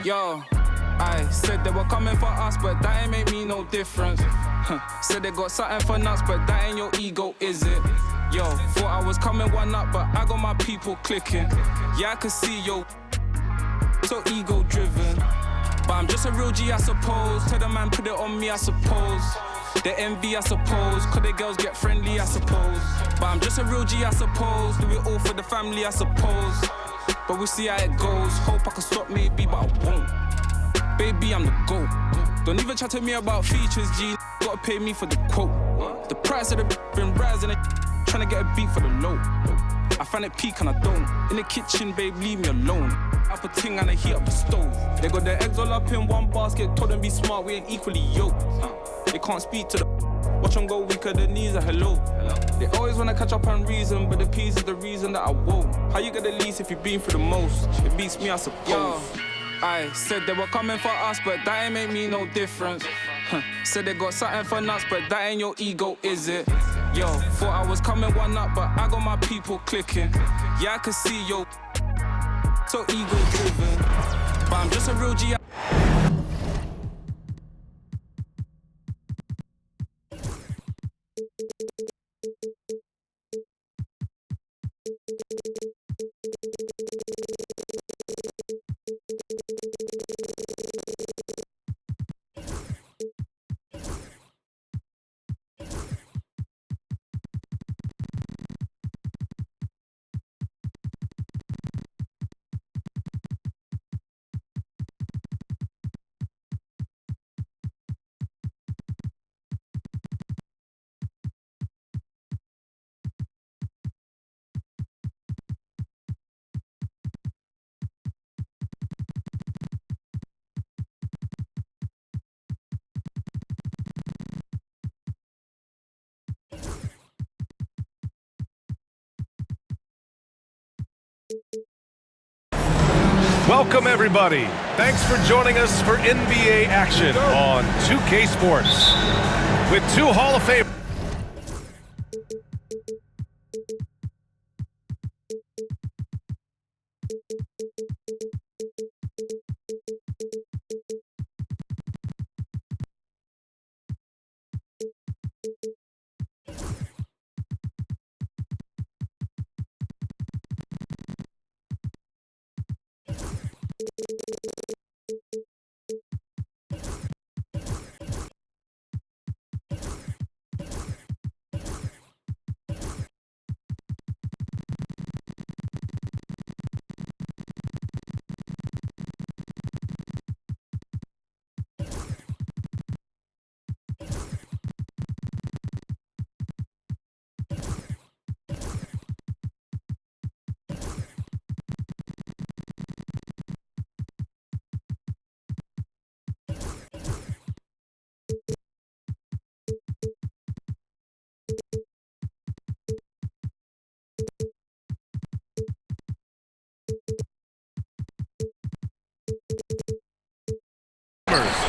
Yo, I said they were coming for us, but that ain't make me no difference. Said they got something for nuts, but that ain't your ego, is it? Yo, thought I was coming one up, but I got my people clicking. Yeah, I can see yo, so ego driven. But I'm just a real G, I suppose. Tell the man put it on me, I suppose. The envy, I suppose. Cause the girls get friendly, I suppose. But I'm just a real G, I suppose. Do it all for the family, I suppose. But we'll see how it goes. Hope I can stop maybe, but I won't. Baby, I'm the GOAT. Don't even chat to me about features, G. Gotta pay me for the quote. The price of the been rising, trying to get a beat for the low. I find it peak and I don't. In the kitchen, babe, leave me alone. Up a ting and I heat up the stove. They got their eggs all up in one basket. Told them be smart, we ain't equally yoked. They can't speak to the watch them go weaker, the knees are hello. They always wanna catch up on reason, but the peas is the reason that I won't. How you get the least if you've been through the most? It beats me, I suppose. Yo, I said they were coming for us, but that ain't make me no difference. Said they got something for nuts, but that ain't your ego, is it? Yo, thought I was coming one up, but I got my people clicking. Yeah, I can see yo, so ego driven. But I'm just a real G. Welcome, everybody. Thanks for joining us for NBA action on 2K Sports. With two Hall of Fame.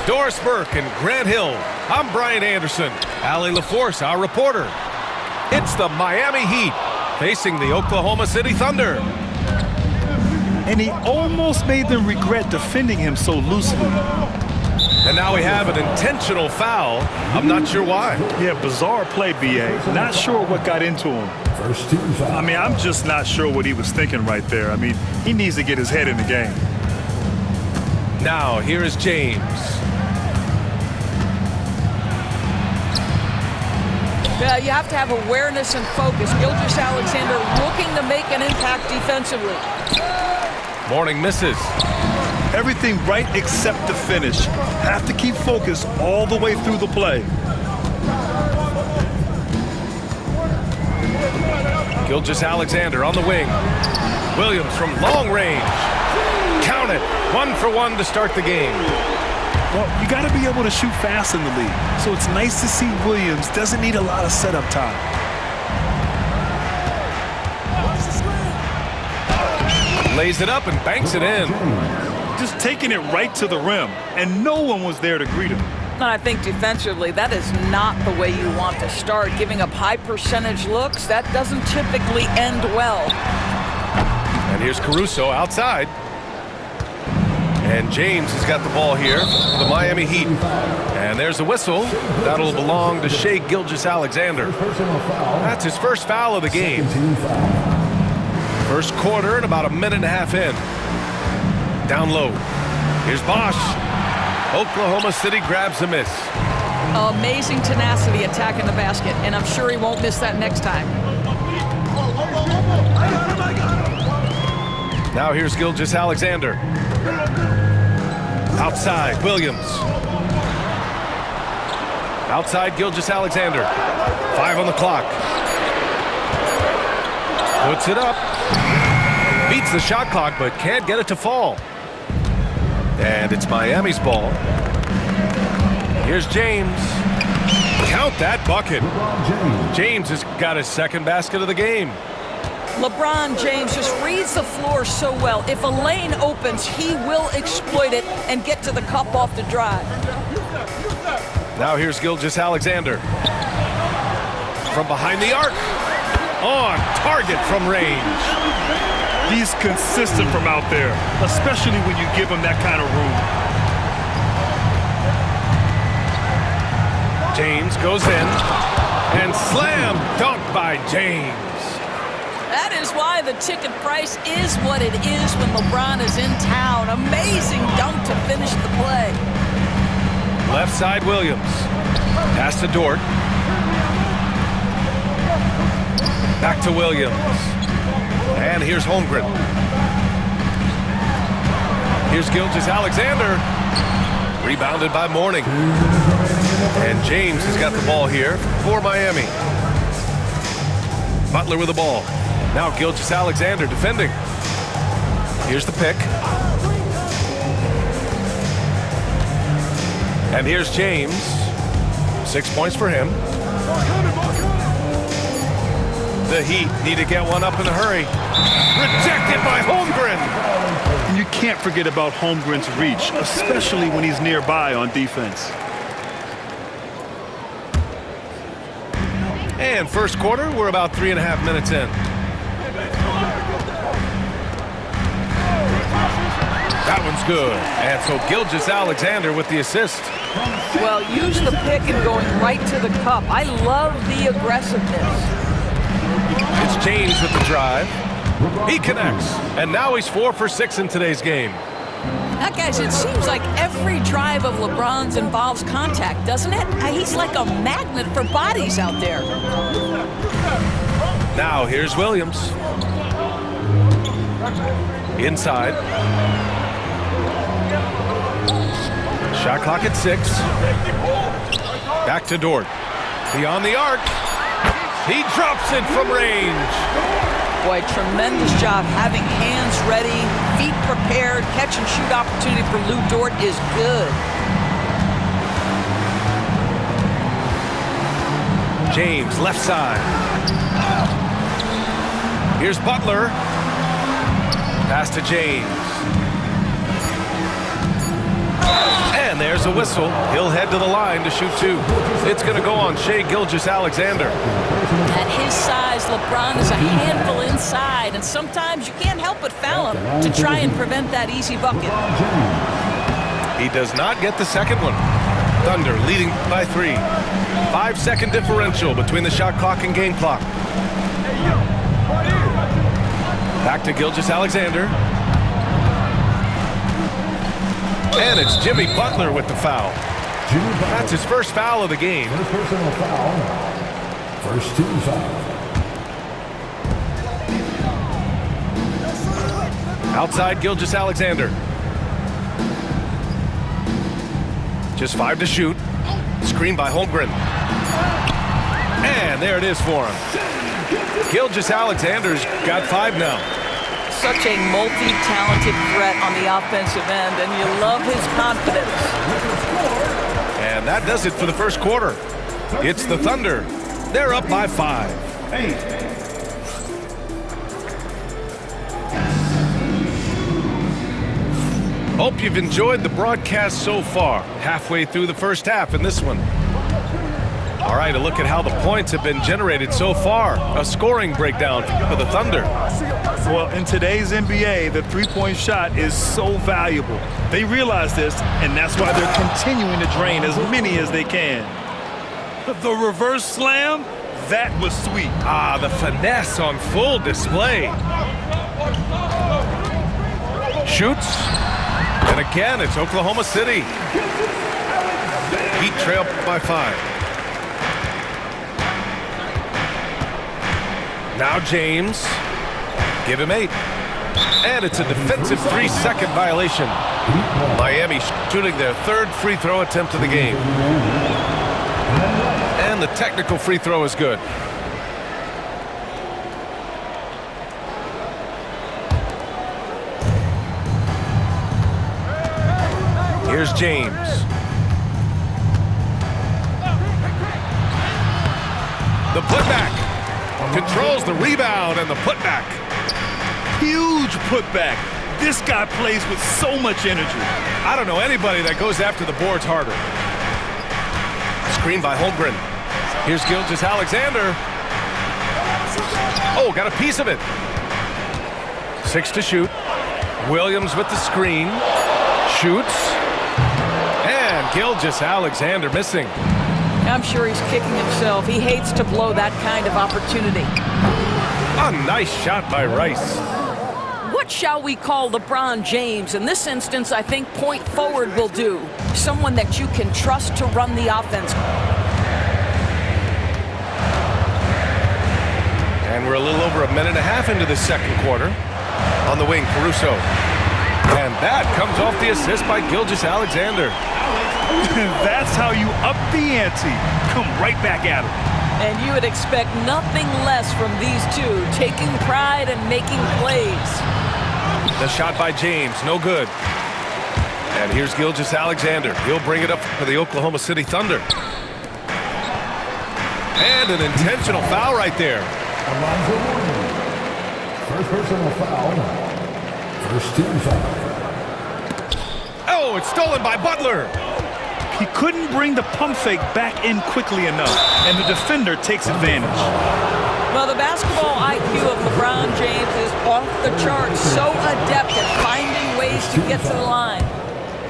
Doris Burke and Grant Hill. I'm Brian Anderson. Allie LaForce, our reporter. It's the Miami Heat facing the Oklahoma City Thunder. And he almost made them regret defending him so loosely. And now we have an intentional foul. I'm not sure why. Yeah, bizarre play, B.A. Not sure what got into him. I mean, I'm just not sure what he was thinking right there. I mean, he needs to get his head in the game. Now, here is James. Yeah, you have to have awareness and focus. Gilgeous-Alexander looking to make an impact defensively. Mourning misses. Everything right except the finish. Have to keep focused all the way through the play. Gilgeous-Alexander on the wing. Williams from long range. Count it. 1 for 1 to start the game. Well, you got to be able to shoot fast in the league. So it's nice to see Williams doesn't need a lot of setup time. Lays it up and banks it in. Just taking it right to the rim, and no one was there to greet him. And I think defensively, that is not the way you want to start. Giving up high percentage looks, that doesn't typically end well. And here's Caruso outside. And James has got the ball here for the Miami Heat. And there's the whistle. That'll belong to Shai Gilgeous-Alexander. That's his first foul of the game. First quarter and about a minute and a half in. Down low. Here's Bosh. Oklahoma City grabs a miss. Amazing tenacity attacking the basket, and I'm sure he won't miss that next time. Now here's Gilgeous-Alexander. Outside, Williams. Outside, Gilgeous-Alexander. 5 on the clock. Puts it up. Beats the shot clock, but can't get it to fall. And it's Miami's ball. Here's James. Count that bucket. James has got his second basket of the game. LeBron James just reads the floor so well. If a lane opens, he will exploit it and get to the cup off the drive. Now here's Gilgeous-Alexander. From behind the arc. On target from range. He's consistent from out there, especially when you give him that kind of room. James goes in. And slam dunk by James. That is why the ticket price is what it is when LeBron is in town. Amazing dunk to finish the play. Left side, Williams. Pass to Dort. Back to Williams. And here's Holmgren. Here's Gilgeous-Alexander. Rebounded by Mourning. And James has got the ball here for Miami. Butler with the ball. Now Gilgeous-Alexander defending. Here's the pick. And here's James. 6 points for him. The Heat need to get one up in a hurry. Rejected by Holmgren. And you can't forget about Holmgren's reach, especially when he's nearby on defense. And first quarter, we're about 3.5 minutes in. That one's good. And so Gilgeous-Alexander with the assist. Well, use the pick and going right to the cup. I love the aggressiveness. It's James with the drive. He connects. And now he's 4 for 6 in today's game. Now, guys, it seems like every drive of LeBron's involves contact, doesn't it? He's like a magnet for bodies out there. Now here's Williams. Inside. Shot clock at 6. Back to Dort. Beyond the arc. He drops it from range. Boy, tremendous job having hands ready, feet prepared. Catch and shoot opportunity for Lou Dort is good. James, left side. Here's Butler. Pass to James. And there's a whistle. He'll head to the line to shoot 2. It's going to go on Shai Gilgeous-Alexander. At his size, LeBron is a handful inside, and sometimes you can't help but foul him to try and prevent that easy bucket. He does not get the second one. Thunder leading by 3. 5-second differential between the shot clock and game clock. Back to Gilgeous-Alexander. And it's Jimmy Butler with the foul. That's his first foul of the game. First personal foul. First team foul. Outside Gilgeous-Alexander. Just 5 to shoot. Screen by Holmgren. And there it is for him. Gilgeous-Alexander's got 5 now. Such a multi-talented threat on the offensive end, and you love his confidence. And that does it for the first quarter. It's the Thunder. They're up by 5. Hope you've enjoyed the broadcast so far. Halfway through the first half in this one. All right, a look at how the points have been generated so far. A scoring breakdown for the Thunder. Well, in today's NBA, the three-point shot is so valuable. They realize this, and that's why they're continuing to drain as many as they can. The reverse slam, that was sweet. Ah, the finesse on full display. Shoots. And again, it's Oklahoma City. Heat trail by 5. Now James. Give him 8. And it's a defensive 3-second violation. Miami shooting their 3rd free throw attempt of the game. And the technical free throw is good. Here's James. The putback. Controls the rebound and the putback. Huge putback. This guy plays with so much energy. I don't know anybody that goes after the boards harder. Screen by Holmgren. Here's Gilgeous-Alexander. Oh, got a piece of it. 6 to shoot. Williams with the screen. Shoots. And Gilgeous-Alexander missing. I'm sure he's kicking himself. He hates to blow that kind of opportunity. A nice shot by Rice. What shall we call LeBron James? In this instance, I think point forward will do. Someone that you can trust to run the offense. And we're a little over a minute and a half into the second quarter. On the wing, Caruso. And that comes off the assist by Gilgeous-Alexander. That's how you up the ante. Come right back at him. And you would expect nothing less from these two, taking pride and making plays. The shot by James, no good. And here's Gilgeous-Alexander. He'll bring it up for the Oklahoma City Thunder. And an intentional foul right there. Alonzo Mourning. First personal foul. First team foul. Oh, it's stolen by Butler. He couldn't bring the pump fake back in quickly enough, and the defender takes advantage. Well, the basketball IQ of LeBron James is off the charts, so adept at finding ways to get to the line.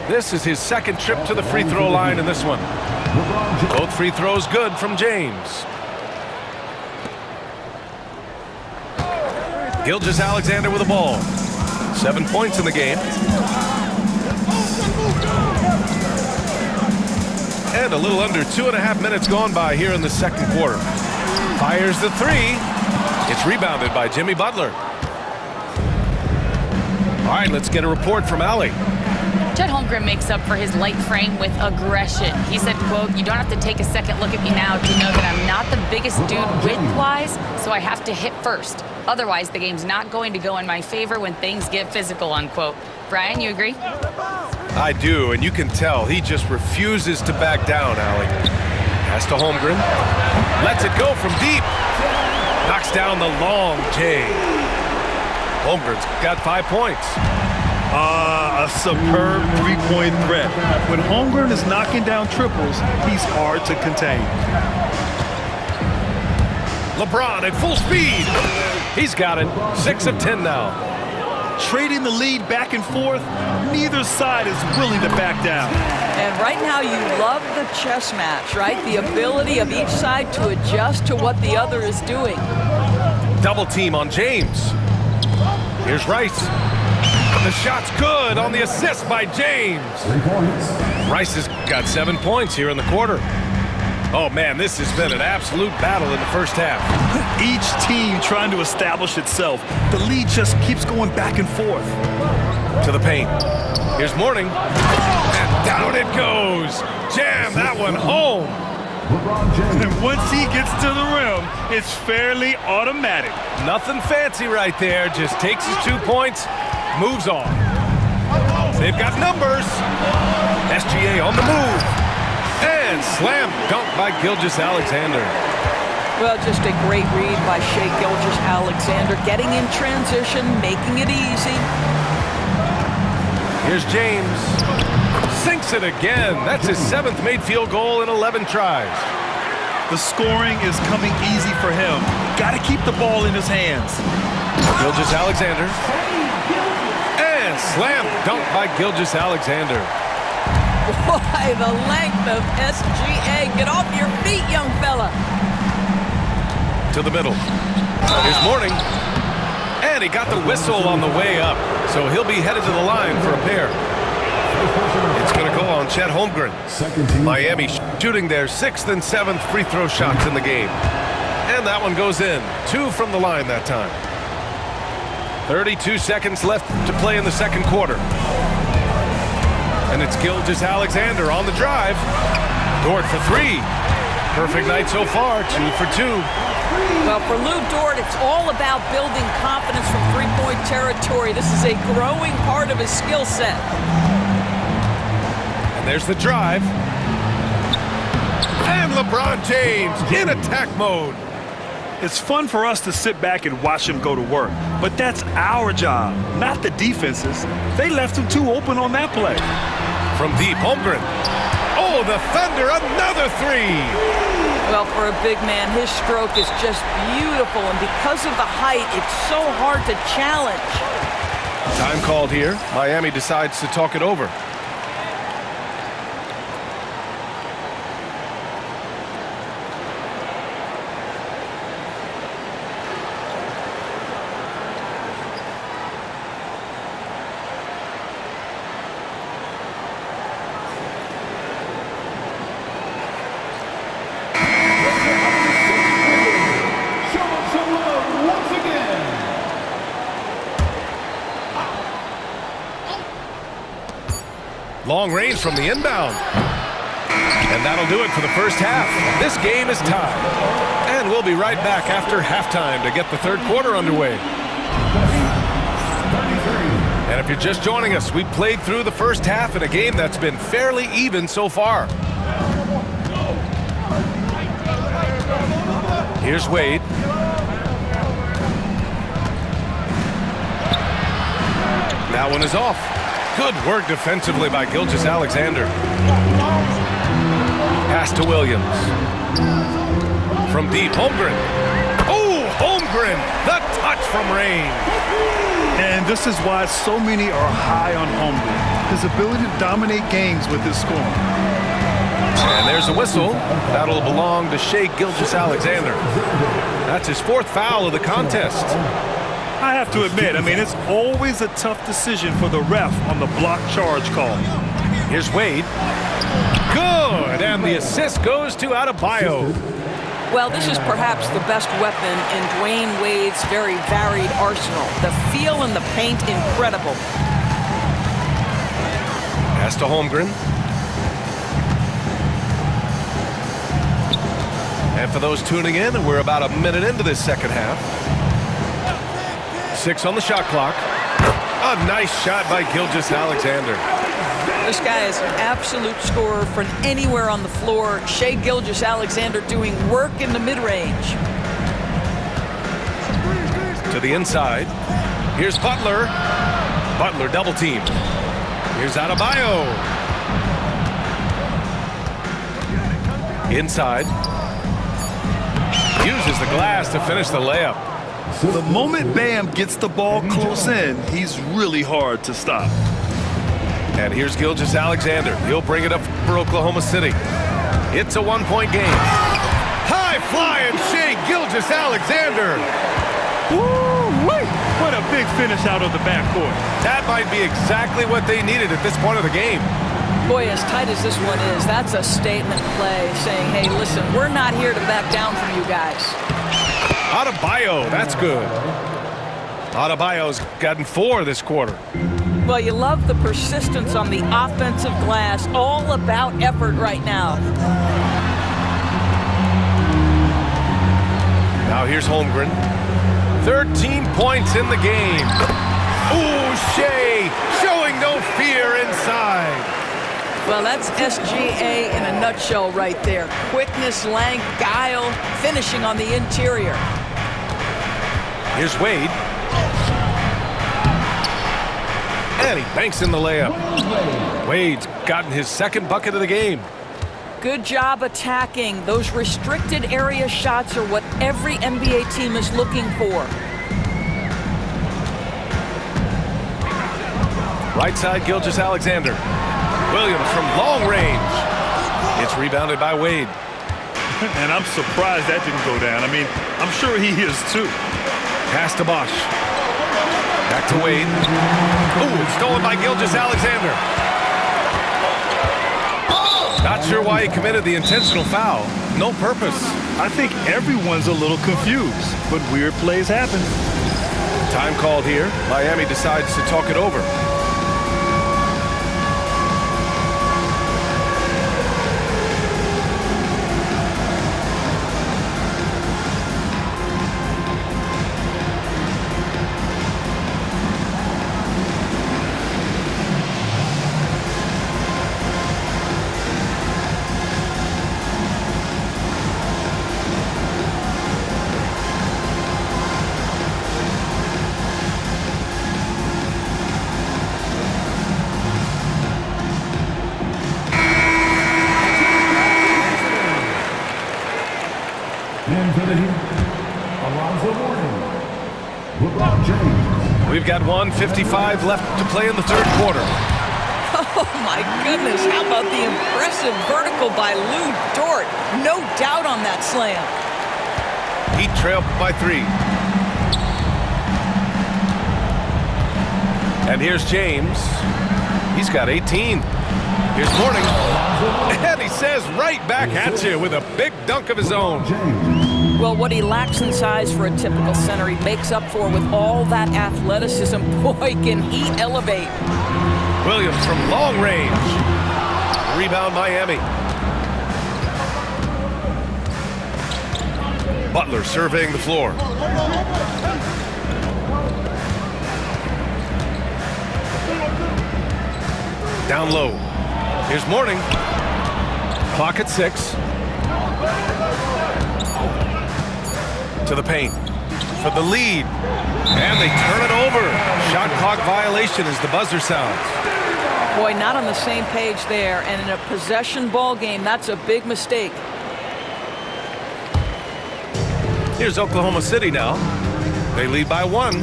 This is his 2nd trip to the free throw line in this one. Both free throws good from James. Gilgeous-Alexander with the ball. 7 points in the game. And a little under 2.5 minutes gone by here in the second quarter. Fires the 3. It's rebounded by Jimmy Butler. All right, let's get a report from Allie. Chet Holmgren makes up for his light frame with aggression. He said, quote, "You don't have to take a second look at me now to know that I'm not the biggest dude width-wise, so I have to hit first. Otherwise, the game's not going to go in my favor when things get physical," unquote. Brian, you agree? I do, and you can tell he just refuses to back down, Allie. Pass to Holmgren. Lets it go from deep. Knocks down the long J. Holmgren's got 5 points. A superb three-point threat. When Holmgren is knocking down triples, he's hard to contain. LeBron at full speed. He's got it. 6 of 10 now. Trading the lead back and forth, neither side is willing to back down. And right now you love the chess match, right? The ability of each side to adjust to what the other is doing. Double team on James. Here's Rice. The shot's good on the assist by James. 3 points. Rice has got 7 points here in the quarter. Oh, man, this has been an absolute battle in the first half. Each team trying to establish itself. The lead just keeps going back and forth. To the paint. Here's Mourning. And down it goes. Jam that one home. LeBron James. And once he gets to the rim, it's fairly automatic. Nothing fancy right there. Just takes his 2 points, moves on. They've got numbers. SGA on the move. And slam dunk by Gilgeous-Alexander. Well, just a great read by Shai Gilgeous-Alexander, getting in transition, making it easy. Here's James. Sinks it again. That's his 7th made field goal in 11 tries. The scoring is coming easy for him. Got to keep the ball in his hands. Gilgeous-Alexander. And slam dunk by Gilgeous-Alexander. Boy, the length of SGA. Get off your feet, young fella. To the middle. Here's Mourning. And he got the whistle on the way up. So he'll be headed to the line for a pair. It's going to go on Chet Holmgren. Miami shooting their 6th and 7th free throw shots in the game. And that one goes in. 2 from the line that time. 32 seconds left to play in the second quarter. And it's Gilgeous-Alexander on the drive. Dort for 3. Perfect night so far, 2 for 2. Well, for Lou Dort, it's all about building confidence from three-point territory. This is a growing part of his skill set. And there's the drive. And LeBron James in attack mode. It's fun for us to sit back and watch him go to work, but that's our job, not the defense's. They left him too open on that play. From deep, Holmgren. Oh, the Thunder, another 3. Well, for a big man, his stroke is just beautiful, and because of the height, it's so hard to challenge. Time called here. Miami decides to talk it over. Long range from the inbound. And that'll do it for the first half. This game is tied. And we'll be right back after halftime to get the third quarter underway. And if you're just joining us, we played through the first half in a game that's been fairly even so far. Here's Wade. That one is off. Good work defensively by Gilgeous-Alexander. Pass to Williams. From deep, Holmgren. Oh, Holmgren! The touch from Rain. And this is why so many are high on Holmgren. His ability to dominate games with his scoring. And there's a whistle. That'll belong to Shai Gilgeous-Alexander. That's his 4th foul of the contest. I have to admit, it's always a tough decision for the ref on the block charge call. Here's Wade. Good, and the assist goes to Adebayo. Well, this is perhaps the best weapon in Dwayne Wade's very varied arsenal. The feel in the paint, incredible. Pass to Holmgren. And for those tuning in, we're about a minute into this second half. 6 on the shot clock. A nice shot by Gilgeous-Alexander. This guy is an absolute scorer from anywhere on the floor. Shai Gilgeous-Alexander doing work in the mid-range. To the inside. Here's Butler. Butler double team. Here's Adebayo. Inside. Uses the glass to finish the layup. The moment Bam gets the ball close in, he's really hard to stop. And here's Gilgeous-Alexander. He'll bring it up for Oklahoma City. It's a 1-point game. High-flying Shai Gilgeous-Alexander. Woo-wee! What a big finish out of the backcourt. That might be exactly what they needed at this point of the game. Boy, as tight as this one is, that's a statement play saying, hey, listen, we're not here to back down from you guys. Adebayo, that's good. Adebayo's gotten 4 this quarter. Well, you love the persistence on the offensive glass. All about effort right now. Now here's Holmgren. 13 points in the game. Ooh, Shai showing no fear inside. Well, that's SGA in a nutshell right there. Quickness, length, guile, finishing on the interior. Here's Wade. And he banks in the layup. Wade's gotten his 2nd bucket of the game. Good job attacking. Those restricted area shots are what every NBA team is looking for. Right side, Gilgeous-Alexander. Williams from long range. It's rebounded by Wade. And I'm surprised that didn't go down. I mean, I'm sure he is too. Pass to Bosch. Back to Wade. Ooh, stolen by Gilgeous-Alexander. Not sure why he committed the intentional foul. No purpose. I think everyone's a little confused, but weird plays happen. Time called here. Miami decides to talk it over. And for the Heat, Alonzo Mourning, LeBron James. We've got 1:55 left to play in the third quarter. Oh, my goodness. How about the impressive vertical by Lou Dort? No doubt on that slam. Heat trail by 3. And here's James. He's got 18. Here's Mourning. And he says right back at you with a big dunk of his own. Well, what he lacks in size for a typical center, he makes up for with all that athleticism. Boy, can he elevate. Williams from long range. Rebound Miami. Butler surveying the floor. Down low. Here's Mourning. Clock at 6. To the paint. For the lead. And they turn it over. Shot clock violation as the buzzer sounds. Boy, not on the same page there. And in a possession ball game, that's a big mistake. Here's Oklahoma City now. They lead by 1.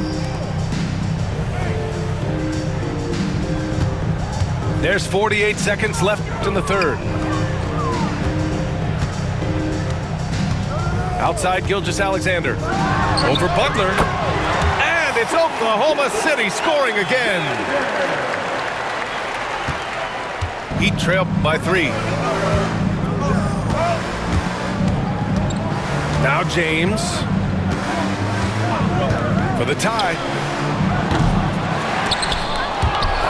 There's 48 seconds left in the third. Outside Gilgeous-Alexander. Over Butler. And it's Oklahoma City scoring again. Heat trail by 3. Now James. For the tie.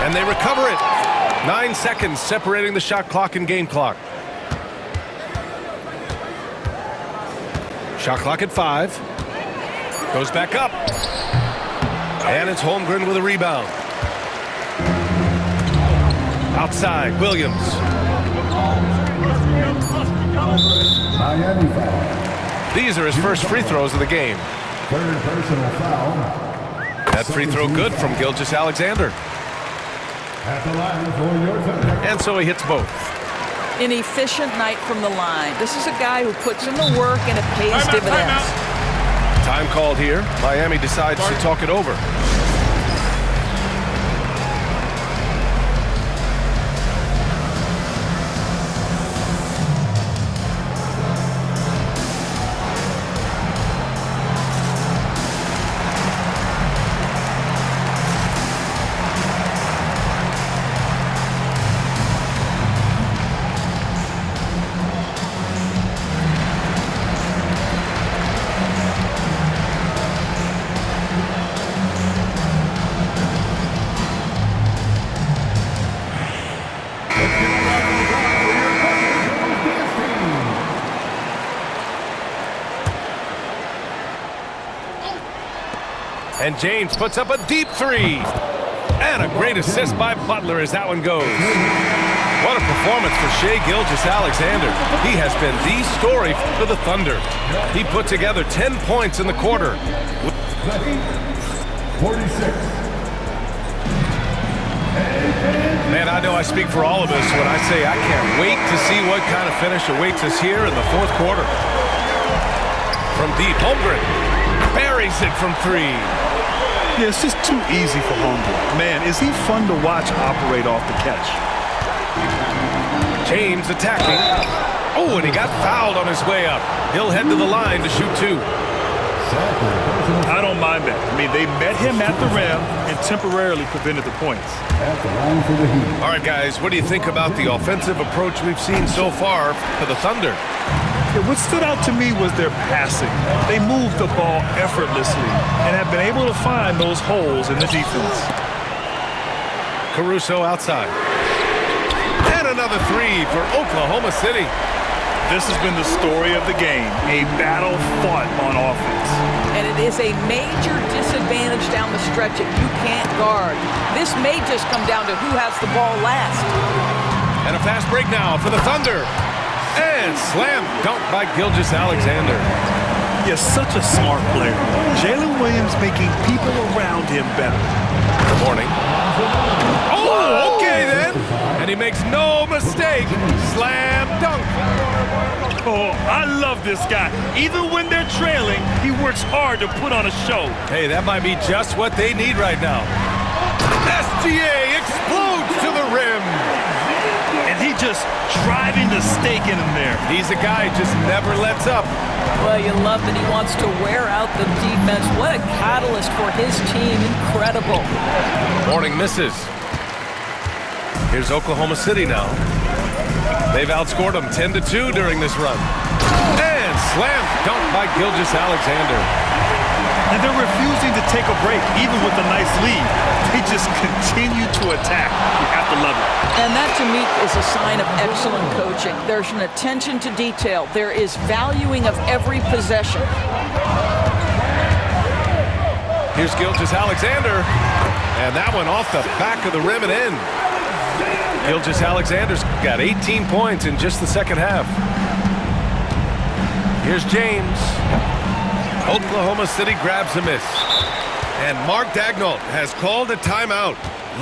And they recover it. 9 seconds separating the shot clock and game clock. Shot clock at 5. Goes back up. And it's Holmgren with a rebound. Outside, Williams. Miami foul. These are his first free throws of the game. Third personal foul. That free throw good from Gilgeous-Alexander. At the line for your third. And so he hits both. An efficient night from the line. This is a guy who puts in the work and it pays dividends. Time called here. Miami decides to talk it over. And James puts up a deep 3. And a great assist by Butler as that one goes. What a performance for Shai Gilgeous-Alexander. He has been the story for the Thunder. He put together 10 points in the quarter. 46. Man, I know I speak for all of us when I say I can't wait to see what kind of finish awaits us here in the fourth quarter. From deep, Holmgren buries it from 3. Yeah, it's just too easy for Homeboy. Man, is he fun to watch operate off the catch. James attacking. Oh, and he got fouled on his way up. He'll head to the line to shoot 2. I don't mind that. I mean, they met him at the rim and temporarily prevented the points. All right, guys, what do you think about the offensive approach we've seen so far for the Thunder? Yeah, what stood out to me was their passing. They moved the ball effortlessly and have been able to find those holes in the defense. Caruso outside. And another 3 for Oklahoma City. This has been the story of the game, a battle fought on offense. And it is a major disadvantage down the stretch if you can't guard. This may just come down to who has the ball last. And a fast break now for the Thunder. And slam dunk by Gilgeous-Alexander. Yes, such a smart player. Jalen Williams making people around him better. Good morning. Oh, okay then. And he makes no mistake. Slam dunk. Oh, I love this guy. Even when they're trailing, he works hard to put on a show. Hey, that might be just what they need right now. SGA explodes to the rim. And he just driving the stake in him there. He's a guy who just never lets up. Well, you love that he wants to wear out the defense. What a catalyst for his team. Incredible. Morning misses. Here's Oklahoma City now. They've outscored them 10-2 during this run. And slam dunk by Gilgeous-Alexander. And they're refusing to take a break, even with a nice lead. They just continue to attack. You have to love it. And that, to me, is a sign of excellent coaching. There's an attention to detail. There is valuing of every possession. Here's Gilgeous-Alexander. And that one off the back of the rim and in. Gilgeous-Alexander's got 18 points in just the second half. Here's James. Oklahoma City grabs a miss. And Mark Daigneault has called a timeout,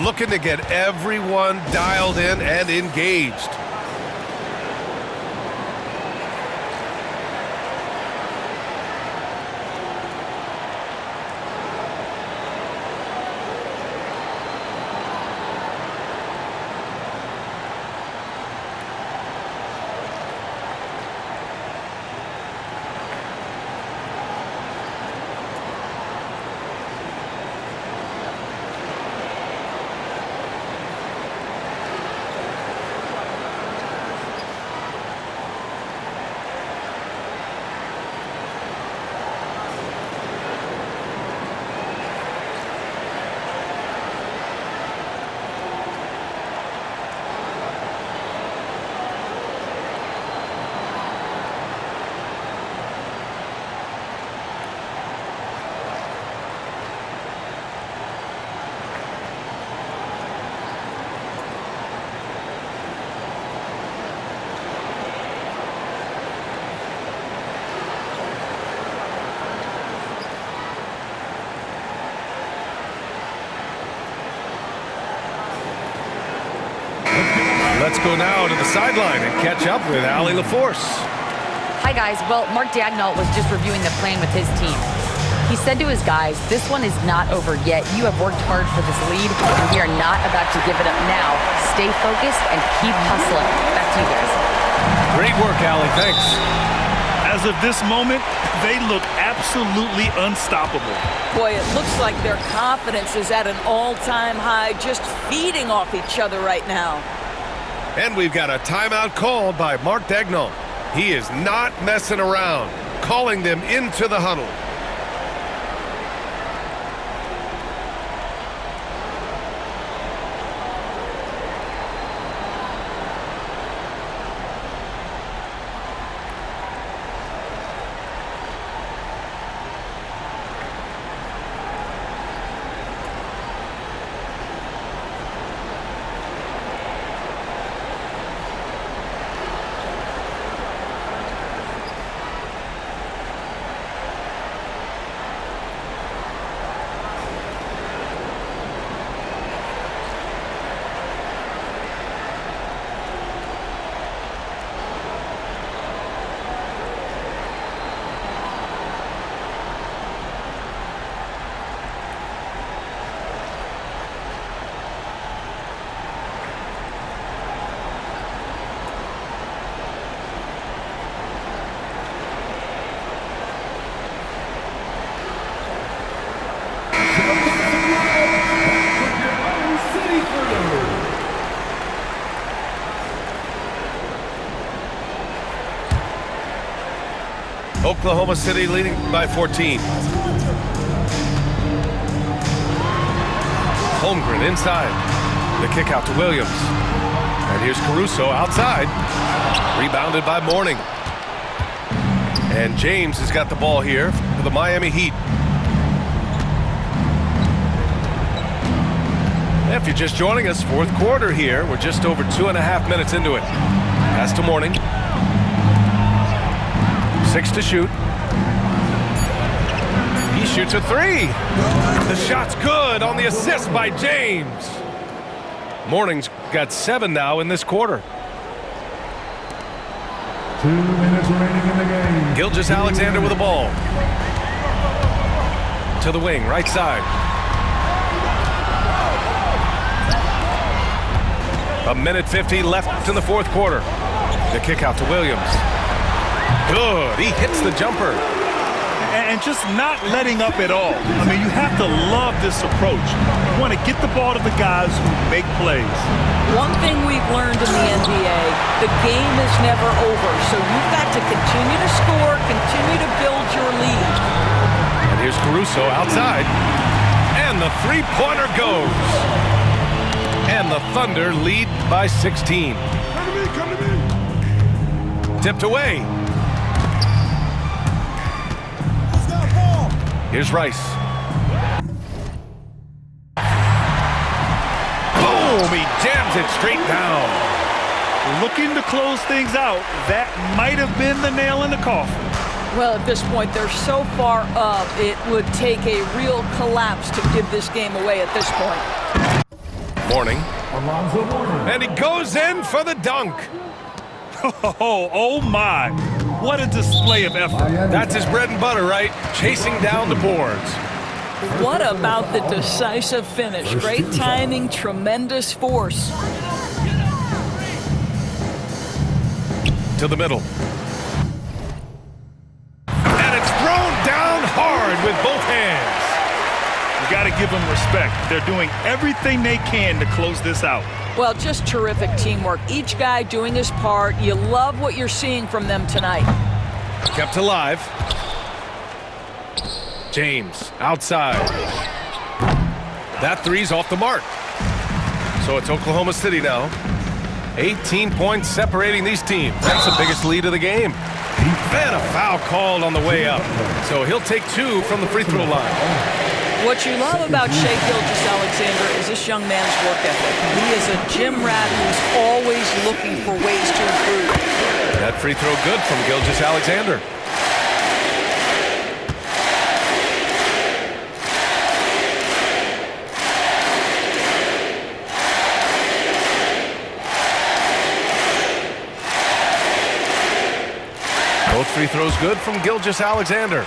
looking to get everyone dialed in and engaged. Let's go now to the sideline and catch up with Allie LaForce. Hi, guys. Well, Mark Daigneault was just reviewing the plan with his team. He said to his guys, this one is not over yet. You have worked hard for this lead, and we are not about to give it up now. Stay focused and keep hustling. Back to you guys. Great work, Allie. Thanks. As of this moment, they look absolutely unstoppable. Boy, it looks like their confidence is at an all-time high, just feeding off each other right now. And we've got a timeout called by Mark Daigneault. He is not messing around, calling them into the huddle. Oklahoma City leading by 14. Holmgren inside. The kick out to Williams. And here's Caruso outside. Rebounded by Mourning. And James has got the ball here for the Miami Heat. If you're just joining us, fourth quarter here. We're just over 2.5 minutes into it. Pass to Mourning. 6 to shoot. He shoots a 3. The shot's good on the assist by James. Mourning's got 7 now in this quarter. 2 minutes remaining in the game. Gilgeous-Alexander with the ball. To the wing, right side. A minute 50 left in the fourth quarter. The kick out to Williams. Good, he hits the jumper. And just not letting up at all. I mean, you have to love this approach. You want to get the ball to the guys who make plays. One thing we've learned in the NBA, the game is never over. So you've got to continue to score, continue to build your lead. And here's Caruso outside. And the three-pointer goes. And the Thunder lead by 16. Come to me. Tipped away. Here's Rice. Boom! He jams it straight down. Looking to close things out, that might have been the nail in the coffin. Well, at this point, they're so far up, it would take a real collapse to give this game away at this point. Mourning. Alonzo Mourning. And he goes in for the dunk. Oh my. What a display of effort. That's his bread and butter, right? Chasing down the boards. What about the decisive finish? Great timing, tremendous force. To the middle. And it's thrown down hard with both hands. You got to give them respect. They're doing everything they can to close this out. Well, just terrific teamwork. Each guy doing his part. You love what you're seeing from them tonight. Kept alive. James outside. That three's off the mark. So it's Oklahoma City now. 18 points separating these teams. That's the biggest lead of the game. And a foul called on the way up. So he'll take 2 from the free throw line. What you love about Shai Gilgeous-Alexander is this young man's work ethic. He is a gym rat who's always looking for ways to improve. That free throw good from Gilgeous-Alexander. Both free throws good from Gilgeous-Alexander.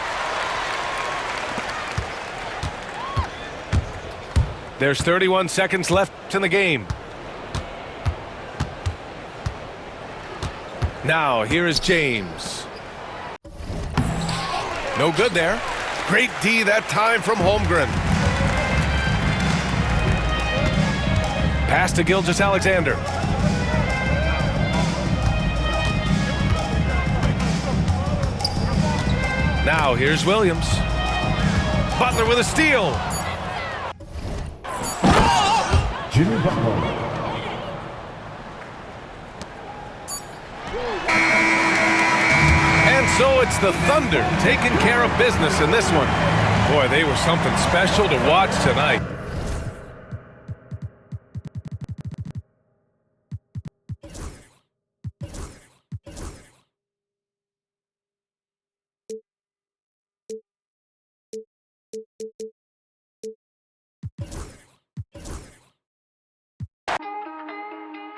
There's 31 seconds left in the game. Now, here is James. No good there. Great D that time from Holmgren. Pass to Gilgeous-Alexander. Now, here's Williams. Butler with a steal. Jimmy Butler. And so it's the Thunder taking care of business in this one. Boy, they were something special to watch tonight.